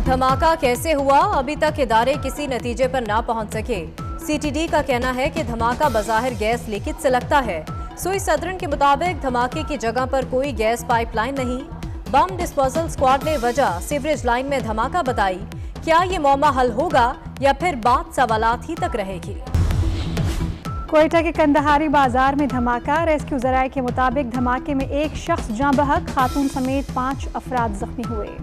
धमाका कैसे हुआ, अभी तक इदारे किसी नतीजे पर ना पहुंच सके। सीटीडी का कहना है कि धमाका बज़ाहिर गैस लीकेज से लगता है। सुई सदरन के मुताबिक धमाके की जगह पर कोई गैस पाइपलाइन नहीं। बम डिस्पोजल स्क्वाड ने वजह सीवरेज लाइन में धमाका बताई। क्या ये मौमा हल होगा या फिर बात सवालात ही तक रहेगी। क्वेटा के कंदहारी बाजार में धमाका। रेस्क्यू जराये के मुताबिक धमाके में एक शख्स जाँ बहक, खातून समेत 5 अफराद जख्मी हुए।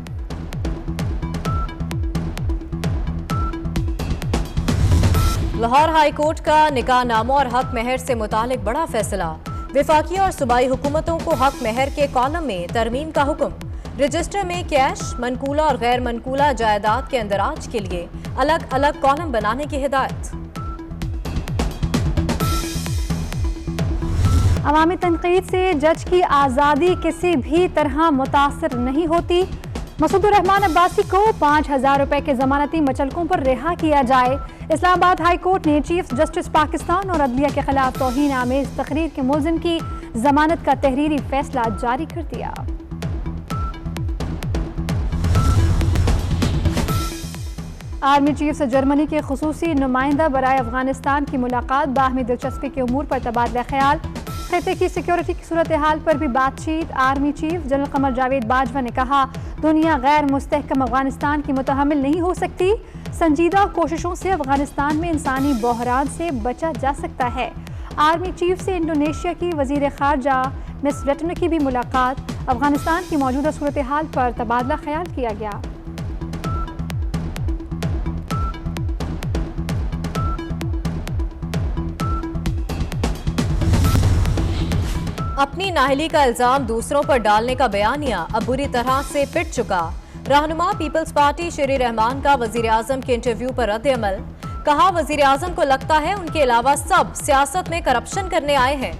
लाहौर हाई कोर्ट का निकाह नामों और हक महर से मुतालिक बड़ा फैसला। विफाकी और सूबाई हुकूमतों को हक महर के कॉलम में तरमीम का हुक्म। रजिस्टर में कैश, मनकूला और गैर मनकूला जायदाद के अंदराज के लिए अलग अलग कॉलम बनाने की हिदायत। अवामी तनकीद से जज की आज़ादी किसी भी तरह मुतासर नहीं होती। मसूदुर रहमान अब्बासी को 5,000 रुपए के जमानती मचलकों पर रिहा किया जाए। इस्लामाबाद हाई कोर्ट ने चीफ जस्टिस पाकिस्तान और अदलिया के खिलाफ तौहीन आमेज तकरीर के मुल्जिम की जमानत का तहरीरी फैसला जारी कर दिया। आर्मी चीफ से जर्मनी के खुसूसी नुमाइंदा बराए अफगानिस्तान की मुलाकात। बाहमी दिलचस्पी के उमूर पर तबादला ख्याल। खिते की सिक्योरिटी की सूरत हाल पर भी बातचीत। Army chief general Qamar Javed Bajwa ने कहा, दुनिया गैर मुस्तहकम अफगानिस्तान की मुतहम्मिल नहीं हो सकती। संजीदा कोशिशों से अफगानिस्तान में इंसानी बहरान से बचा जा सकता है। आर्मी चीफ से इंडोनेशिया की वजीर खारजा मिस रेटनो की भी मुलाकात। अफगानिस्तान की मौजूदा सूरत हाल पर तबादला ख्याल किया गया। अपनी नाहली का इल्जाम दूसरों पर डालने का बयानिया अब बुरी तरह से पिट चुका। रहनुमा पीपल्स पार्टी शेरी रहमान का वजीर आजम के इंटरव्यू पर रद्द-ए-अमल। कहा, वजीर आजम को लगता है उनके अलावा सब सियासत में करप्शन करने आए हैं।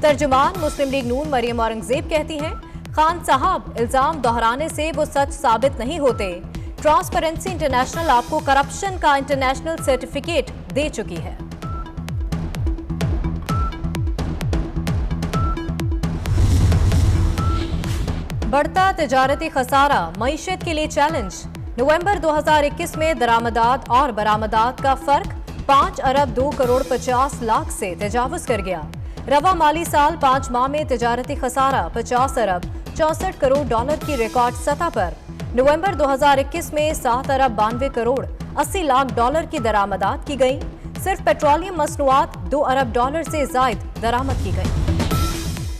तर्जुमान मुस्लिम लीग नून मरियम औरंगजेब कहती हैं, खान साहब इल्जाम दोहराने से वो सच साबित नहीं होते। ट्रांसपेरेंसी इंटरनेशनल आपको करप्शन का इंटरनेशनल सर्टिफिकेट दे चुकी है। बढ़ता तिजारती खसारा मईशत के लिए चैलेंज। नवंबर 2021 में दरामदात और बरामदात का फर्क 5 अरब 2 करोड़ 50 लाख से तजावुज कर गया। रवा माली साल 5 माह में तिजारती खसारा 50 अरब 64 करोड़ डॉलर की रिकॉर्ड सतह पर। नवंबर 2021 में 7 अरब 92 करोड़ 80 लाख डॉलर की दरामदात की गई। सिर्फ पेट्रोलियम मसनूआत 2 अरब डॉलर से जायद दरामद की गई।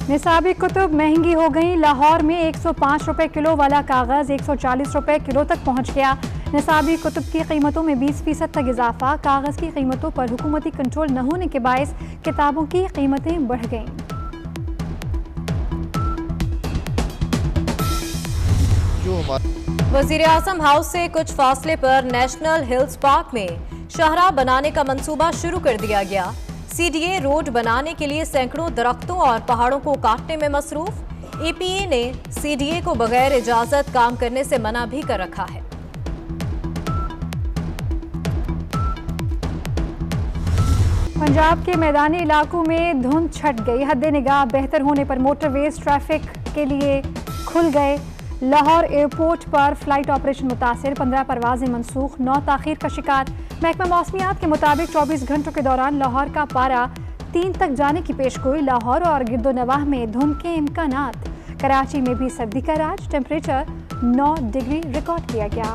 निसाबी कुतुब महंगी हो गई। लाहौर में 105 रुपए किलो वाला कागज 140 रुपए किलो तक पहुंच गया। निसाबी कुतुब की कीमतों में 20% तक इजाफा। कागज की कीमतों पर हुकूमती कंट्रोल न होने के बायस किताबों की कीमतें बढ़ गईं। वजीर आजम हाउस से कुछ फासले पर नेशनल हिल्स पार्क में शाहराह बनाने का मंसूबा शुरू कर दिया गया। सीडीए रोड बनाने के लिए सैकड़ों दरख्तों और पहाड़ों को काटने में मसरूफ। एपीए ने सीडीए को बगैर इजाजत काम करने से मना भी कर रखा है। पंजाब के मैदानी इलाकों में धुंध छट गई। हद निगाह बेहतर होने पर मोटरवेज ट्रैफिक के लिए खुल गए। लाहौर एयरपोर्ट पर फ्लाइट ऑपरेशन मुतासिर, 15 परवाजें मनसूख, 9 ताखीर का शिकार। महकमा मौसमियात के मुताबिक 24 घंटों के दौरान लाहौर का पारा 3 तक जाने की पेशगोई। लाहौर और गिरदोनवाह में धुंध के इम्कानात। कराची में भी सर्दी का राज, टेम्परेचर 9 डिग्री रिकॉर्ड किया गया।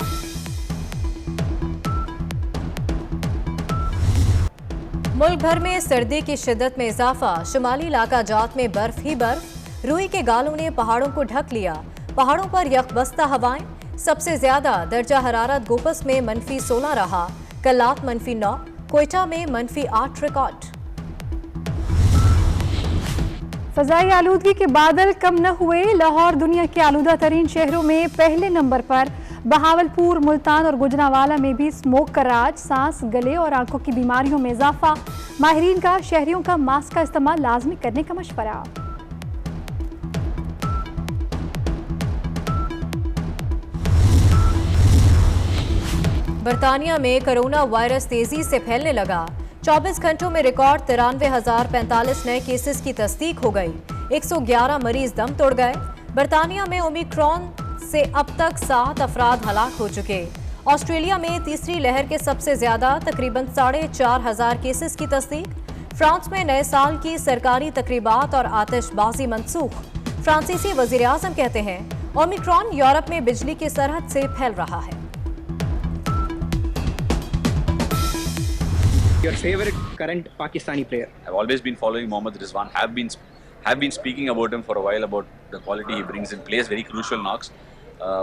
मुल्क भर में सर्दी की शिद्दत में इजाफा। शुमाली इलाका जात में बर्फ ही बर्फ। रूई के गालों ने पहाड़ों को ढक लिया। पहाड़ों पर यकबस्ता हवाएं। सबसे ज्यादा दर्जा हरारत गोपस में -16 रहा। कल्लात -9, क्वेटा में -8 रिकॉर्ड। फजाई आलूदगी के बादल कम न हुए। लाहौर दुनिया के आलूदा तरीन शहरों में पहले नंबर पर। बहावलपुर, मुल्तान और गुजरावाला में भी स्मोक का राज। सांस, गले और आंखों की बीमारियों में इजाफा। माहिरीन का शहरियों का मास्क का इस्तेमाल लाजमी करने का मशवरा। बरतानिया में कोरोना वायरस तेजी से फैलने लगा। 24 घंटों में रिकॉर्ड 93,045 नए केसेस की तस्दीक हो गई। 111 मरीज दम तोड़ गए। बरतानिया में ओमिक्रॉन से अब तक 7 अफराद हलाक हो चुके। ऑस्ट्रेलिया में तीसरी लहर के सबसे ज्यादा तकरीबन 4,500 केसेस की तस्दीक। फ्रांस में नए साल की सरकारी तकरीबात और आतिशबाजी मनसूख। फ्रांसीसी वजीर आजम कहते हैं ओमिक्रॉन यूरोप में बिजली की सरहद से फैल रहा है। Your favorite current Pakistani player? I've always been following Mohammad Rizwan. Have been speaking about him for a while, about the quality he brings in. Plays very crucial knocks.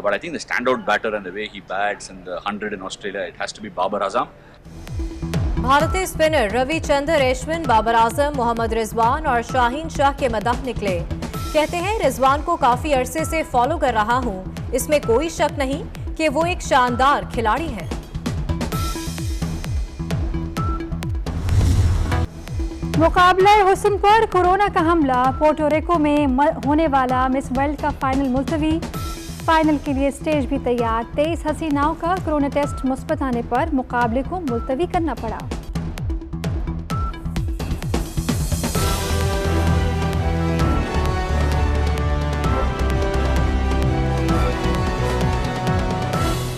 But I think the standout batter and the way he bats and the 100 in Australia, it has to be Babar Azam. भारतीय spinner Ravichandran Ashwin, Babar Azam, Mohammad Rizwan और शाहीन शाह के मदाह निकले। कहते हैं रिजवान को काफी अरसे से फॉलो कर रहा हूं, इसमें कोई शक नहीं कि वो एक शानदार खिलाड़ी है। मुकाबला हुस्न पर कोरोना का हमला। पोर्टोरिको में होने वाला मिस वर्ल्ड का फाइनल मुलतवी। फाइनल के लिए स्टेज भी तैयार। 23 हसीनाओं का कोरोना टेस्ट मुस्बत आने पर मुकाबले को मुलतवी करना पड़ा।